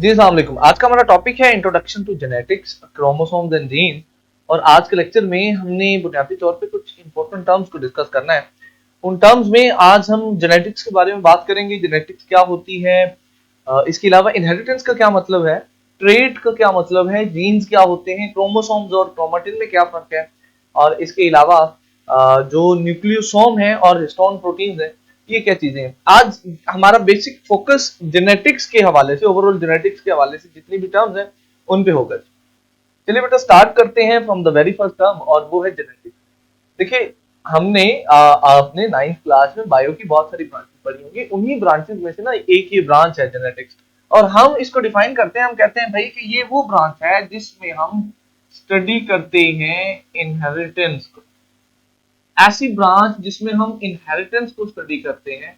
जी अस्सलाम वालेकुम। आज का हमारा टॉपिक है introduction to genetics, chromosomes and gene. और आज के लेक्चर में हमने बुनियादी तौर पे कुछ इंपॉर्टेंट टर्म्स को डिस्कस करना है। उन टर्म्स में आज हम जेनेटिक्स के बारे में बात करेंगे, जेनेटिक्स क्या होती है, इसके अलावा इनहेरिटेंस का क्या मतलब है, ट्रेट का क्या मतलब है, जीन्स क्या होते हैं, क्रोमोसोम्स और क्रोमेटिन में क्या फर्क है, और इसके अलावा जो न्यूक्लियोसोम है और हिस्टोन प्रोटीन्स है, ये क्या चीजें हैं। आज हमारा बेसिक फोकस जेनेटिक्स के हवाले से, ओवरऑल जेनेटिक्स के हवाले से जितनी भी टर्म्स हैं उन पे होगा। चलिए बेटा स्टार्ट करते हैं from the very first term, और वो है जेनेटिक्स। देखिए हमने आपने 9th क्लास में बायो की बहुत सारी ब्रांचेस पढ़ी होंगी, उन्हीं ब्रांचेस में से ना एक ही ब्रांच है जेनेटिक्स। और हम इसको डिफाइन करते हैं, हम कहते हैं भाई कि ये वो ब्रांच है जिसमें हम स्टडी करते हैं इनहेरिटेंस को। ऐसी ब्रांच जिसमें हम इनहेरिटेंस को स्टडी करते हैं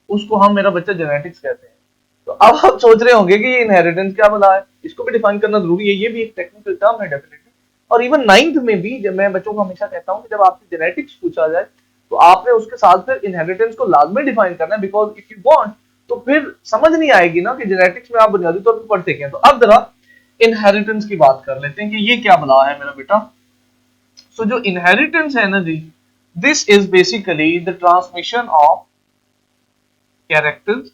उसको हम, मेरा बच्चा, जेनेटिक्स कहते हैं। तो अब आप सोच रहे होंगे कि ये इनहेरिटेंस क्या भला है, इसको भी डिफाइन करना जरूरी है, ये भी एक टेक्निकल टर्म है डेफिनेटली। और इवन 9th में भी जब मैं बच्चों को हमेशा कहता हूँ कि जब आपसे जेनेटिक्स पूछा जाए तो आपने उसके साथ फिर इनहेरिटेंस को लाजमी डिफाइन करना है, बिकॉज इफ यू वांट तो फिर समझ नहीं आएगी ना कि जेनेटिक्स में आप बुनियादी तौर पर पढ़ते क्या। तो अब जरा इनहेरिटेंस की बात कर लेते हैं कि ये क्या भला है मेरा बेटा। सो जो इनहेरिटेंस है ना जी, this is basically the transmission of characters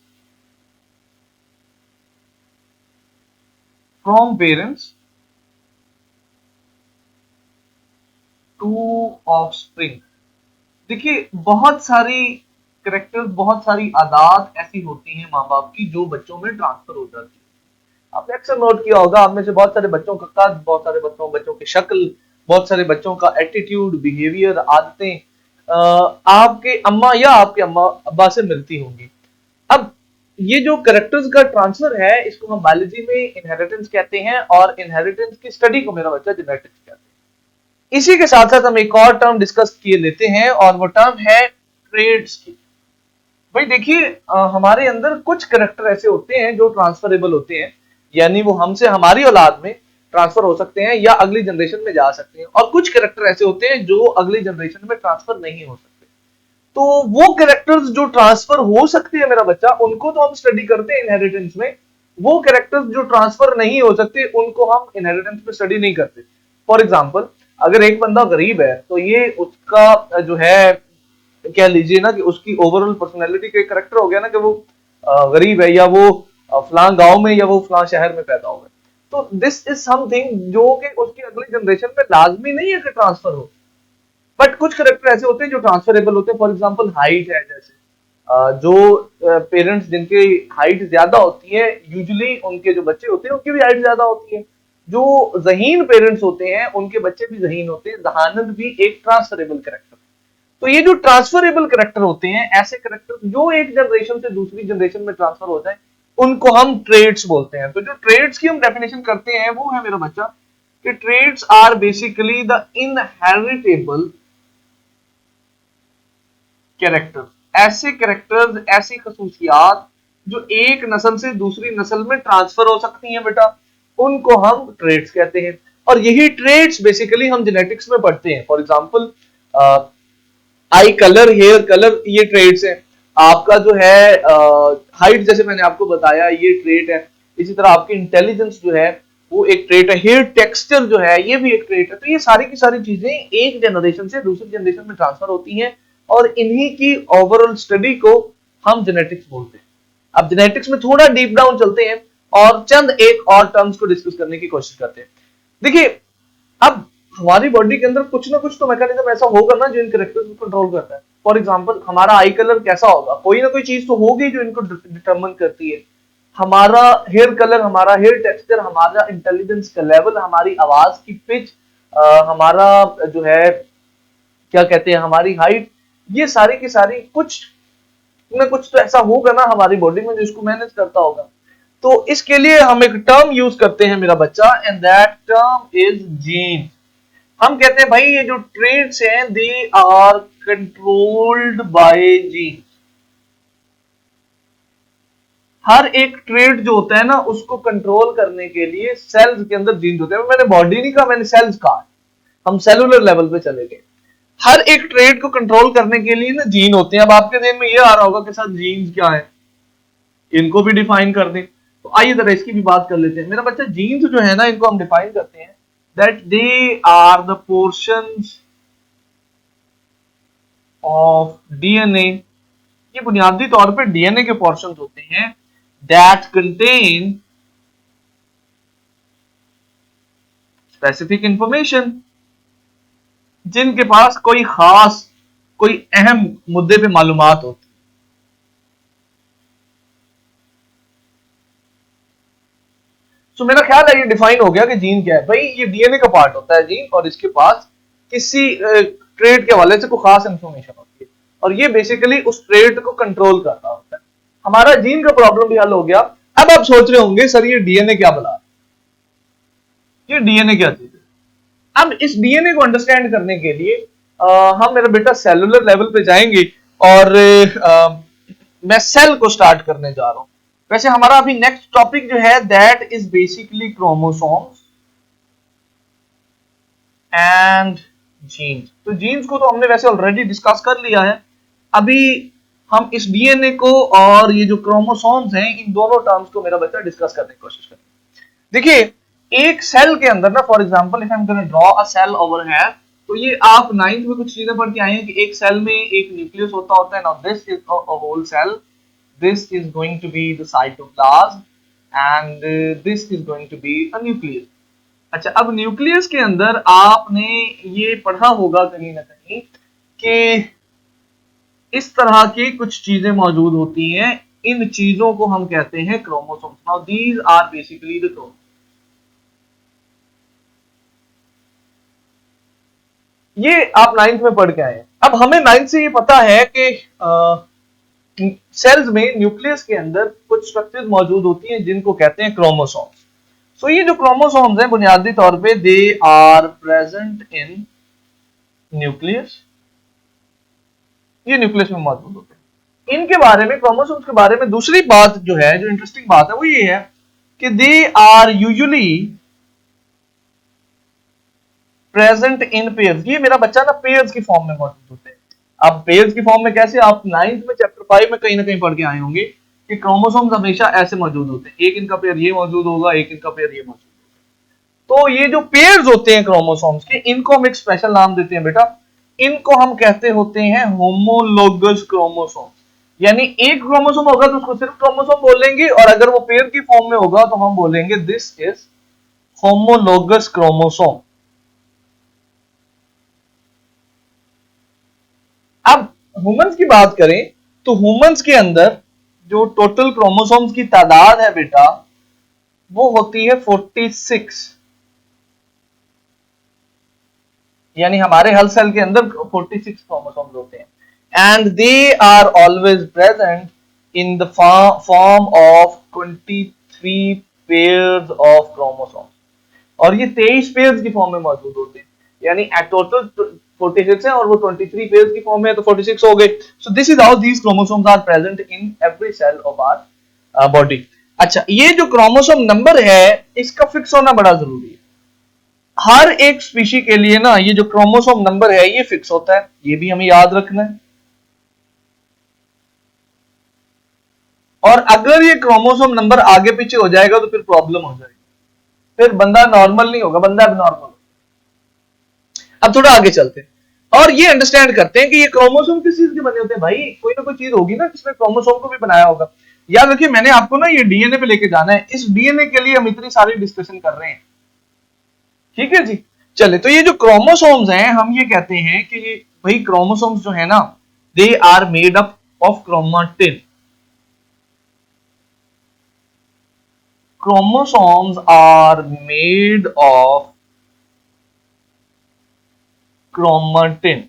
from parents to offspring। देखिए बहुत सारी कैरेक्टर्स, बहुत सारी आदत ऐसी होती हैं माँ बाप की जो बच्चों में ट्रांसफर हो जाती है। आपने अक्सर नोट किया होगा, आप में से बहुत सारे बच्चों का कद, बहुत सारे बच्चों की शक्ल, बहुत सारे बच्चों का एटीट्यूड, बिहेवियर, आदतें आपके अम्मा या आपके अम्मा अब्बा से मिलती होंगी। अब ये जो कैरेक्टर्स का ट्रांसफर है इसको हम बायोलॉजी में इनहेरिटेंस कहते हैं, और इनहेरिटेंस की स्टडी को मेरा बच्चा जेनेटिक्स कहते हैं। इसी के साथ साथ हम एक और टर्म डिस्कस किए लेते हैं, और वो टर्म है ट्रेड्स की। भाई देखिए हमारे अंदर कुछ कैरेक्टर ऐसे होते हैं जो ट्रांसफरेबल होते हैं, यानी वो हमसे हमारी औलाद में ट्रांसफर हो सकते हैं या अगली जनरेशन में जा सकते हैं, और कुछ कैरेक्टर ऐसे होते हैं जो अगली जनरेशन में ट्रांसफर नहीं हो सकते। तो वो कैरेक्टर्स जो ट्रांसफर हो सकते हैं मेरा बच्चा, उनको तो हम स्टडी करते हैं इनहेरिटेंस में। वो कैरेक्टर्स जो ट्रांसफर नहीं हो सकते उनको हम इनहेरिटेंस में स्टडी नहीं करते। फॉर एग्जांपल, अगर एक बंदा गरीब है तो ये उसका जो है, कह लीजिए ना कि उसकी ओवरऑल पर्सनैलिटी का कैरेक्टर हो गया ना कि वो गरीब है, या वो फलां गांव में या वो फलां शहर में पैदा हुआ है। तो दिस इज समथिंग जो कि उसकी अगली जनरेशन में लाजमी नहीं है कि ट्रांसफर हो। बट कुछ करेक्टर ऐसे होते हैं जो ट्रांसफरेबल होते हैं। फॉर एग्जांपल हाइट है, जैसे जो पेरेंट्स जिनकी हाइट ज्यादा होती है, यूजुअली उनके जो बच्चे होते हैं उनकी भी हाइट ज्यादा होती है। जो ज़हीन पेरेंट्स होते हैं उनके बच्चे भी ज़हीन होते हैं। जहानत भी एक ट्रांसफरेबल करेक्टर। तो ये जो ट्रांसफरेबल करेक्टर होते हैं, ऐसे करेक्टर जो एक जनरेशन से दूसरी जनरेशन में ट्रांसफर हो जाए, उनको हम ट्रेड्स बोलते हैं। तो जो ट्रेड्स की हम डेफिनेशन करते हैं वो है मेरा बच्चा कि traits are basically the inheritable characters. ऐसे कैरेक्टर्स, ऐसी खसूसियात जो एक नस्ल से दूसरी नस्ल में ट्रांसफर हो सकती हैं बेटा, उनको हम ट्रेड्स कहते हैं। और यही ट्रेड्स बेसिकली हम जेनेटिक्स में पढ़ते हैं। For example eye colour, hair colour, ये ट्रेड्स हैं। आपका जो है हाइट, जैसे मैंने आपको बताया, ये ट्रेड है। इसी तरह आपकी इंटेलिजेंस जो है वो एक ट्रेट है। हेयर टेक्सचर जो है ये भी एक ट्रेट है। तो ये सारी की सारी चीजें एक जनरेशन से दूसरी जनरेशन में ट्रांसफर होती हैं, और इन्हीं की ओवरऑल स्टडी को हम जेनेटिक्स बोलते हैं। अब जेनेटिक्स में थोड़ा डीप डाउन चलते हैं और चंद एक और टर्म्स को डिस्कस करने की कोशिश करते हैं। देखिए अब हमारी बॉडी के अंदर कुछ ना कुछ तो मैकेनिज्म ऐसा होगा ना जो इन कैरेक्टर्स को कंट्रोल करता है। फॉर एग्जांपल, हमारा आई कलर कैसा होगा, कोई ना कोई चीज तो होगी जो इनको डिटरमिन करती है। हमारा हेयर कलर, हमारा हेयर टेक्सचर, हमारा इंटेलिजेंस का लेवल, हमारी आवाज की पिच, हमारा जो है क्या कहते हैं, हमारी हाइट, ये सारी की सारी कुछ ना कुछ तो ऐसा होगा ना हमारी बॉडी में जो इसको मैनेज करता होगा। तो इसके लिए हम एक टर्म यूज करते हैं मेरा बच्चा, and that term is gene. हम कहते हैं भाई ये जो ट्रेड्स हैं they are controlled by gene. हर एक ट्रेड जो होता है ना उसको कंट्रोल करने के लिए सेल्स के अंदर जीन होते हैं। मैंने बॉडी नहीं कहा, मैंने सेल्स कहा। हम सेलुलर लेवल पे चले गए। हर एक ट्रेड को कंट्रोल करने के लिए ना जीन होते हैं। अब आपके ध्यान में ये आ रहा होगा कि सर जीन्स क्या है, इनको भी डिफाइन कर दें। तो आइए जरा इसकी भी बात कर लेते हैं। मेरा बच्चा जीन्स जो है ना, इनको हम डिफाइन करते हैं that they are the portions of DNA. ये बुनियादी तौर पे डीएनए के पोर्शंस होते हैं दैट कंटेन स्पेसिफिक इंफॉर्मेशन, जिनके पास कोई खास, कोई अहम मुद्दे पे मालूमात होती। तो मेरा ख्याल है ये डिफाइन हो गया कि जीन क्या है। भाई ये डीएनए का पार्ट होता है जीन, और इसके पास किसी ट्रेट के हवाले से कोई खास इंफॉर्मेशन होती है, और ये बेसिकली उस ट्रेट को कंट्रोल कर रहा होता है। हमारा जीन का प्रॉब्लम भी हल हो गया। अब आप सोच रहे होंगे सर ये डीएनए क्या बना, ये डीएनए क्या चीज है। अब इस डीएनए को अंडरस्टैंड करने के लिए हम मेरा बेटा सेलुलर लेवल पे जाएंगे, और मैं सेल को स्टार्ट करने जा रहा हूं। वैसे हमारा अभी नेक्स्ट टॉपिक जो है that is basically chromosomes and genes. तो जीन्स को तो हमने वैसे ऑलरेडी डिस्कस कर लिया है। अभी हम इस डीएनए को और ये जो क्रोमोसोम्स हैं, इन दोनों टर्म्स को मेरा बच्चा डिस्कस करने की कोशिश करेंगे। देखिए एक सेल के अंदर ना, for example if I am gonna draw a cell over here, तो ये आप 9th में कुछ चीजें पढ़ के आए हैं कि एक सेल में एक न्यूक्लियस होता है। Now this is a whole cell, this is going to be the cytoplasm and this is going to be a nucleus। अच्छा, अब न्यूक्लियस के अंदर आपने ये पढ़ा होगा कहीं ना कहीं कि इस तरह की कुछ चीजें मौजूद होती हैं। इन चीजों को हम कहते हैं chromosomes. Now these are basically the chromosomes. ये आप 9th में पढ़ के आए हैं। अब हमें 9th से ये पता है कि सेल्स में, न्यूक्लियस के अंदर कुछ स्ट्रक्चर्स मौजूद होती हैं जिनको कहते हैं क्रोमोसोम्स। सो ये जो क्रोमोसोम्स हैं बुनियादी तौर पे they are present in nucleus, ये न्यूक्लियस में मौजूद होते हैं। इनके बारे में, क्रोमोसोम्स के बारे में दूसरी बात जो है, जो इंटरेस्टिंग बात है, वो ये है कि they are usually present in pairs. ये मेरा बच्चा ना पेयर्स की फॉर्म में मौजूद होते हैं। अब पेयर्स की फॉर्म में कैसे, आप 9th में चैप्टर 5 में कहीं ना कहीं पढ़ के आए होंगे कि क्रोमोसोम्स हमेशा ऐसे मौजूद होते हैं, एक इनका पेयर ये मौजूद होगा, एक इनका पेयर ये मौजूद होगा। तो ये जो पेयर्स होते हैं क्रोमोसोम्स के, इनको हम एक स्पेशल नाम देते हैं बेटा। इनको हम कहते होते हैं होमोलोगस क्रोमोसोम। यानी एक क्रोमोसोम होगा तो उसको सिर्फ क्रोमोसोम बोलेंगे, और अगर वो पेयर की फॉर्म में होगा तो हम बोलेंगे दिस इज होमोलोगस क्रोमोसोम। अब ह्यूमंस की बात करें तो ह्यूमंस के अंदर जो टोटल क्रोमोसोम्स की तादाद है बेटा, वो होती है 46। यानी हमारे हर सेल के अंदर 46 क्रोमोसोम्स होते हैं, and they are always present in the form of 23 pairs of chromosomes. और ये 23 पेयर्स की फॉर्म में मौजूद होते हैं। यानी टोटल 46 है और वो 23 पेयर्स की फॉर्म में है, तो 46 हो गए। So this is how these chromosomes are present in every cell of our body. अच्छा, ये जो क्रोमोसोम नंबर है इसका फिक्स होना बड़ा जरूरी है। हर एक स्पीशी के लिए ना ये जो क्रोमोसोम नंबर है ये फिक्स होता है, ये भी हमें याद रखना है। और अगर ये क्रोमोसोम नंबर आगे पीछे हो जाएगा तो फिर प्रॉब्लम हो जाएगी, फिर बंदा नॉर्मल नहीं होगा, बंदा एबनॉर्मल होगा। अब थोड़ा आगे चलते हैं और ये अंडरस्टैंड करते हैं कि ये क्रोमोसोम किस चीज के बने होते हैं। भाई कोई ना कोई चीज होगी ना जिसमें क्रोमोसोम को भी बनाया होगा। याद रखिए, मैंने आपको ना ये डीएनए पे लेके जाना है। इस डीएनए के लिए हम इतनी सारी डिस्कशन कर रहे हैं, ठीक है जी। चले, तो ये जो क्रोमोसोम्स हैं हम ये कहते हैं कि ये भाई क्रोमोसोम्स जो है ना, they are made up of chromatin. chromosomes are made of chromatin।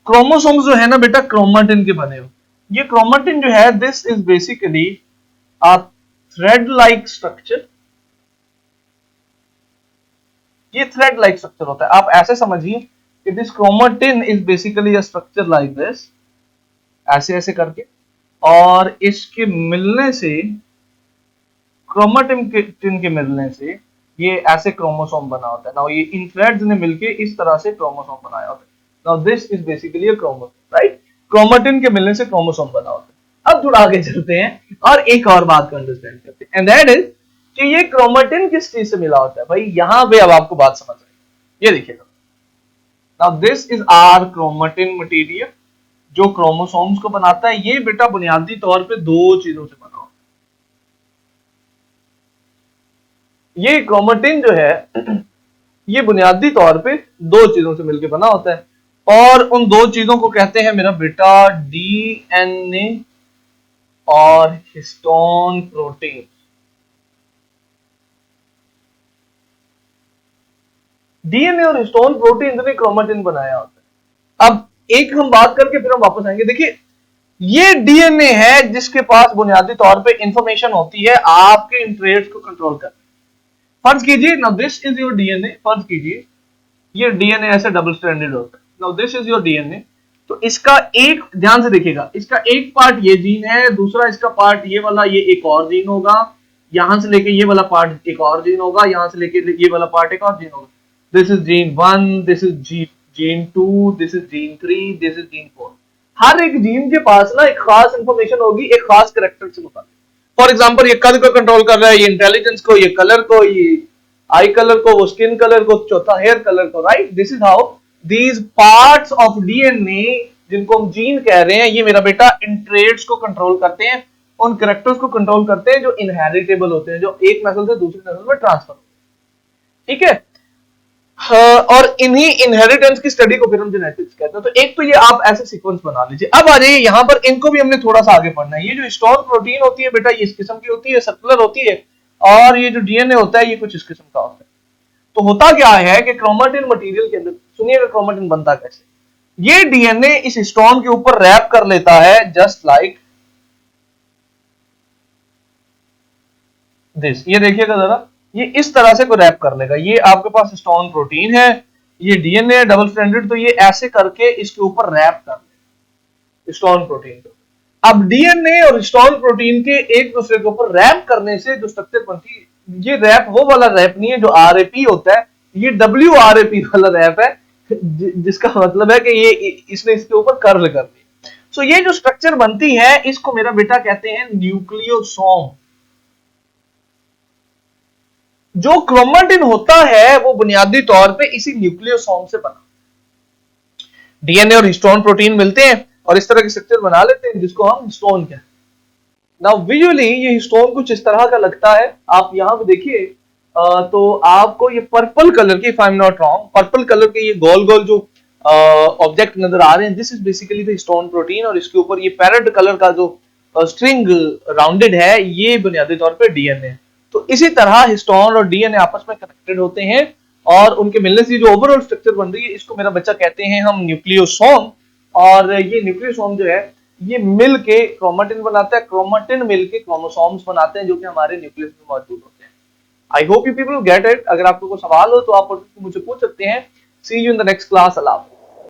Chromosomes जो है ना बेटा क्रोमाटिन के बने हो। ये क्रोमाटिन जो है this is basically a thread like structure. ये थ्रेड लाइक स्ट्रक्चर होता है। आप ऐसे समझिए कि this chromatin is basically a structure like this, ऐसे ऐसे करके, और इसके मिलने से, क्रोमाटिन के मिलने से ये ऐसे क्रोमोसोम बना होता है। नाउ ये इन थ्रेड्स ने मिलके इस तरह से क्रोमोसोम बनाया होता है। Now this is basically a chromosome, right. Chromatin के मिलने से क्रोमोसोम बना होता अब थोड़ा आगे चलते हैं और एक और बात को अंडरस्टैंड करते हैं, एंड दैट इज कि ये क्रोमेटिन किस चीज से मिला होता है। भाई यहां पे अब आपको बात समझ आएगी, ये देखिएगा। Now this is our chromatin material जो क्रोमोसोम्स को बनाता है। ये बेटा बुनियादी तौर पे दो चीजों से बना होता है। ये क्रोमेटिन जो है ये बुनियादी तौर पे दो चीजों से मिलकर बना होता है, और उन दो चीजों को कहते हैं मेरा बेटा डीएनए और हिस्टोन प्रोटीन। डीएनए और हिस्टोन प्रोटीन ने क्रोमेटिन बनाया होता है। अब एक हम बात करके फिर हम वापस आएंगे। देखिए ये डीएनए है जिसके पास बुनियादी तौर पे इंफॉर्मेशन होती है आपके इंटरेस्ट को कंट्रोल करने। फर्ज कीजिए now this is your DNA, फर्ज कीजिए ये डीएनए ऐसे डबल स्ट्रैंडेड होता है। Now this is your DNA, तो इसका एक, ध्यान से देखिएगा, इसका एक पार्ट ये जीन है, दूसरा इसका पार्ट ये वाला, ये एक और जीन होगा, यहां से लेके ये वाला पार्ट एक और जीन होगा, यहां से लेके ये वाला पार्ट एक और जीन होगा। This is gene 1, this is gene 2, this is gene 3, this is gene 4। हर एक जीन के पास ना एक खास इंफॉर्मेशन होगी, एक खास करेक्टर से मुताबिक। फॉर एग्जाम्पल ये कद को कंट्रोल कर रहा है, ये इंटेलिजेंस को, ये कलर को, ये आई कलर को, वो स्किन कलर को, चौथा हेयर कलर को, right. This is how these parts of DNA जिनको हम जीन कह रहे हैं, ये मेरा बेटा इन ट्रेड्स को कंट्रोल करते हैं, उन कैरेक्टर्स को कंट्रोल करते हैं जो इनहेरिटेबल होते हैं, जो एक नस्ल से दूसरी नस्ल में ट्रांसफर होते हैं, ठीक है। और इन्हीं इनहेरिटेंस की स्टडी को फिर हम जेनेटिक्स कहते हैं। तो एक तो ये आप ऐसे सीक्वेंस बना लीजिए। अब आ जाइए यहां पर, इनको भी हमने थोड़ा सा आगे पढ़ना है। ये जो हिस्टोन प्रोटीन होती है बेटा, ये इस किस्म की होती है, सर्कुलर होती है, और ये जो डीएनए होता है ये कुछ इस किस्म का होता है। तो होता क्या है कि क्रोमेटिन मटेरियल के अंदर, सुनिएगा क्रोमेटिन बनता कैसे। ये डीएनए इस हिस्टोन के ऊपर रैप कर लेता है जस्ट लाइक दिस। ये देखिएगा जरा, ये इस तरह से को रैप कर लेगा। ये आपके पास हिस्टोन प्रोटीन है, ये डीएनए डबल स्ट्रैंडेड, तो ये ऐसे करके इसके ऊपर रैप कर लेगा हिस्टोन प्रोटीन को। अब डीएनए और हिस्टोन प्रोटीन के एक दूसरे के ऊपर रैप करने से जो स्ट्रक्चर बनती है, ये रैप वो वाला रैप नहीं है जो आरएपी होता है, ये डब्ल्यूआरएपी वाला रैप है, जिसका मतलब है कि ये इसने इसके ऊपर कर्ल कर दी। सो ये जो स्ट्रक्चर बनती है इसको मेरा बेटा कहते हैं न्यूक्लियोसोम। जो क्रोमेटिन होता है वो बुनियादी तौर पे इसी न्यूक्लियोसोम से बना। डीएनए और हिस्टोन प्रोटीन मिलते हैं और इस तरह के स्ट्रक्चर बना लेते हैं जिसको हम हिस्टोन कहते हैं। नाउ विजुअली ये हिस्टोन कुछ इस तरह का लगता है। आप यहां पे देखिए तो आपको ये पर्पल कलर के, if I am not wrong, purple colour के ये गोल गोल जो ऑब्जेक्ट नजर आ रहे हैं, this is basically the histone protein, और इसके ऊपर ये पैरेट कलर का जो स्ट्रिंग राउंडेड है, ये बुनियादी तौर पे डीएनए। तो इसी तरह हिस्टोन और डीएनए आपस में कनेक्टेड होते हैं और उनके मिलने से जो ओवरऑल स्ट्रक्चर बन रही है इसको मेरा बच्चा कहते हैं हम न्यूक्लियोसोम। और ये न्यूक्लियोसोम जो है ये मिल के क्रोमेटिन बनाता है, क्रोमेटिन मिल के क्रोमोसोम्स बनाते हैं जो कि हमारे न्यूक्लियस में मौजूद होते हैं। I hope you people get it. अगर आपको कोई सवाल हो तो आप मुझसे पूछ सकते हैं। See you in the next class. अल्लाह हाफ़िज़।